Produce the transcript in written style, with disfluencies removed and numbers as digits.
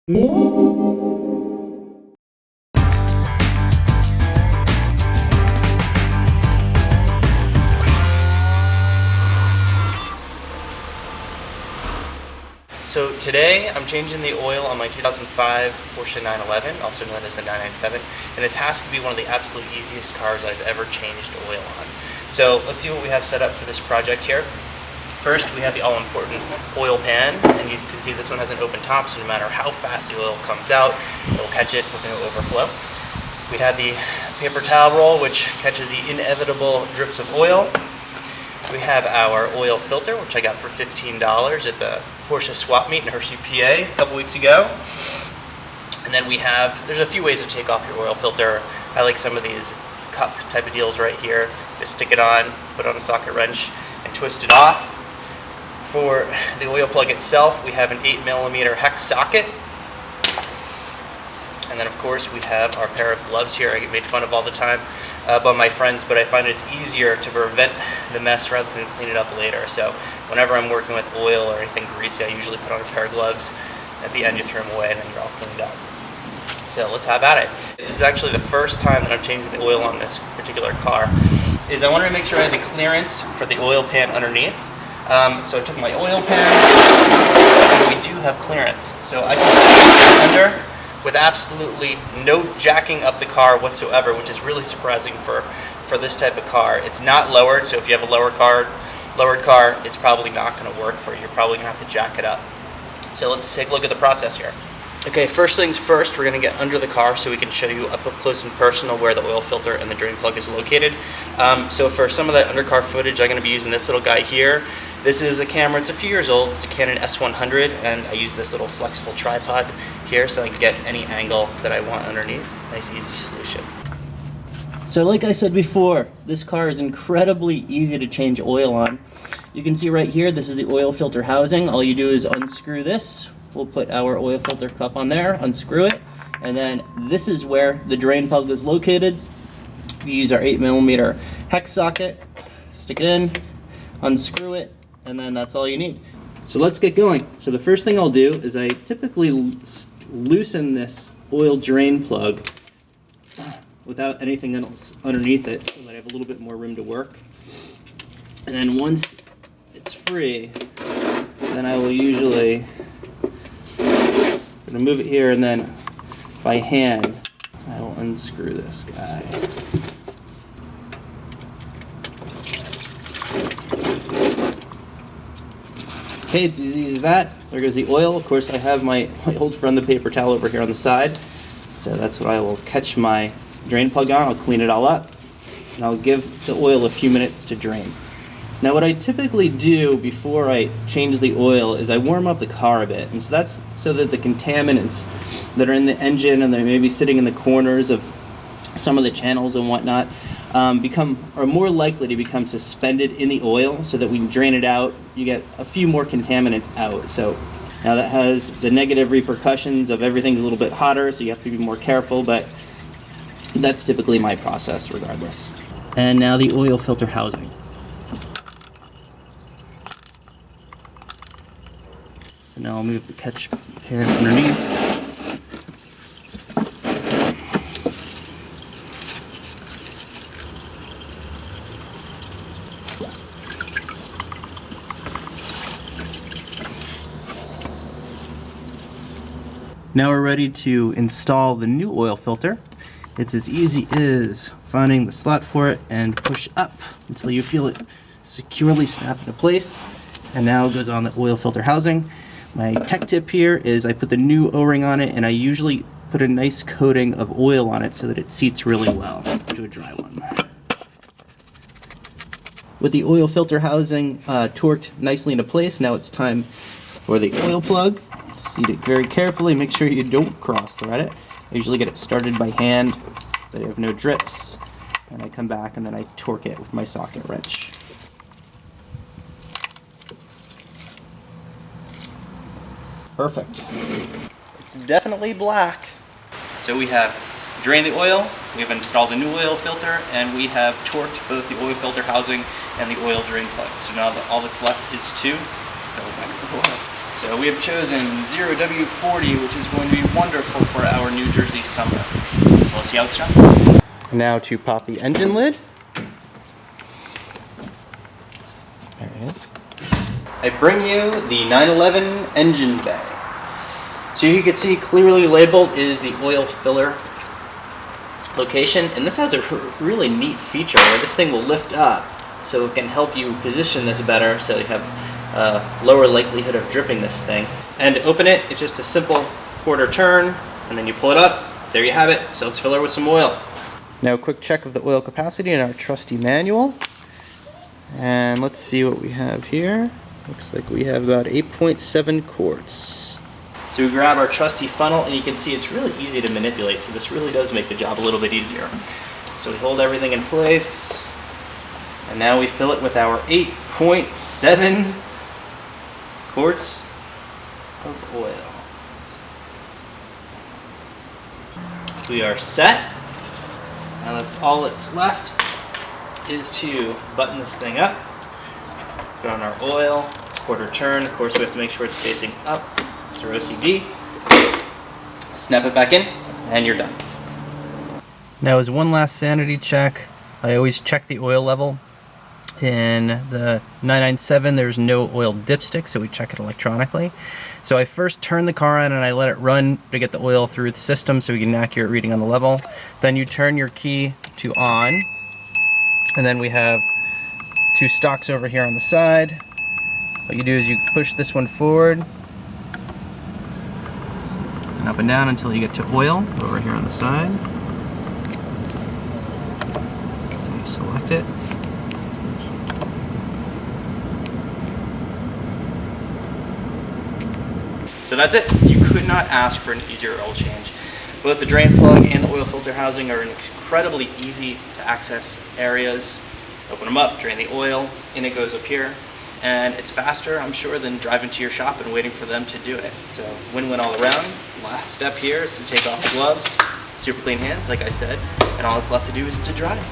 So today I'm changing the oil on my 2005 Porsche 911, also known as the 997, and this has to be one of the absolute easiest cars I've ever changed oil on. So let's see what we have set up for this project here. First, we have the all-important oil pan, and you can see this one has an open top, so no matter how fast the oil comes out, it will catch it with no overflow. We have the paper towel roll, which catches the inevitable drips of oil. We have our oil filter, which I got for $15 at the Porsche swap meet in Hershey, PA a couple weeks ago. And then there's a few ways to take off your oil filter. I like some of these cup type of deals right here. Just stick it on, put on a socket wrench, and twist it off. For the oil plug itself, we have an 8mm hex socket. And then of course we have our pair of gloves here. I get made fun of all the time by my friends, but I find it's easier to prevent the mess rather than clean it up later. So whenever I'm working with oil or anything greasy, I usually put on a pair of gloves. At the end you throw them away and then you're all cleaned up. So let's have at it. This is actually the first time that I'm changing the oil on this particular car. I wanted to make sure I had the clearance for the oil pan underneath. So I took my oil pan, and we do have clearance. So I can put it under with absolutely no jacking up the car whatsoever, which is really surprising for this type of car. It's not lowered, so if you have a lowered car, it's probably not going to work for you. You're probably going to have to jack it up. So let's take a look at the process here. Okay, first things first, we're going to get under the car so we can show you up close and personal where the oil filter and the drain plug is located. So for some of that undercar footage, I'm going to be using this little guy here. This is a camera, it's a few years old, it's a Canon S100, and I use this little flexible tripod here so I can get any angle that I want underneath. Nice, easy solution. So like I said before, this car is incredibly easy to change oil on. You can see right here, this is the oil filter housing. All you do is unscrew this. We'll put our oil filter cup on there, unscrew it, and then this is where the drain plug is located. We use our 8mm hex socket, stick it in, unscrew it, and then that's all you need. So let's get going. So the first thing I'll do is I typically loosen this oil drain plug without anything else underneath it so that I have a little bit more room to work. And then once it's free, then I will usually move it here, and then by hand I will unscrew this guy. Okay, it's as easy as that. There goes the oil. Of course, I have my old friend, the paper towel, over here on the side. So that's what I will catch my drain plug on. I'll clean it all up, and I'll give the oil a few minutes to drain. Now what I typically do before I change the oil is I warm up the car a bit, and so that's so that the contaminants that are in the engine and they may be sitting in the corners of some of the channels and whatnot are more likely to become suspended in the oil, so that we can drain it out. You get a few more contaminants out. So now that has the negative repercussions of everything's a little bit hotter, so you have to be more careful, but that's typically my process regardless. And now the oil filter housing. So now I'll move the catch pan underneath. Now we're ready to install the new oil filter. It's as easy as finding the slot for it and push up until you feel it securely snap into place. And now it goes on the oil filter housing. My tech tip here is I put the new O-ring on it, and I usually put a nice coating of oil on it so that it seats really well. Do a dry one. With the oil filter housing torqued nicely into place, now it's time for the oil plug. Seat it very carefully, make sure you don't cross thread it. I usually get it started by hand so that I have no drips. And I come back and then I torque it with my socket wrench. Perfect. It's definitely black. So we have drained the oil, we have installed a new oil filter, and we have torqued both the oil filter housing and the oil drain plug. So now all that's left is to fill it back up with oil. So we have chosen 0W40, which is going to be wonderful for our New Jersey summer. So let's see how it's done. Now to pop the engine lid. There it is. I bring you the 911 engine bay. So you can see clearly labeled is the oil filler location, and this has a really neat feature where this thing will lift up so it can help you position this better so you have lower likelihood of dripping this thing. And to open it, it's just a simple quarter turn, and then you pull it up. There you have it. So let's fill her with some oil. Now a quick check of the oil capacity in our trusty manual. And let's see what we have here. Looks like we have about 8.7 quarts. So we grab our trusty funnel, and you can see it's really easy to manipulate, so this really does make the job a little bit easier. So we hold everything in place, and now we fill it with our 8.7 quarts of oil. We are set, and that's all that's left is to button this thing up, put on our oil, quarter turn. Of course, we have to make sure it's facing up through OCD. Snap it back in, and you're done. Now, as one last sanity check, I always check the oil level. In the 997, there's no oil dipstick, so we check it electronically. So I first turn the car on and I let it run to get the oil through the system so we get an accurate reading on the level. Then you turn your key to on, and then we have two stocks over here on the side. What you do is you push this one forward and up and down until you get to oil over here on the side. So you select it. So that's it. You could not ask for an easier oil change. Both the drain plug and the oil filter housing are in incredibly easy to access areas. Open them up, drain the oil, in it goes up here. And it's faster, I'm sure, than driving to your shop and waiting for them to do it. So win-win all around. Last step here is to take off the gloves, super clean hands, like I said, and all that's left to do is to drive.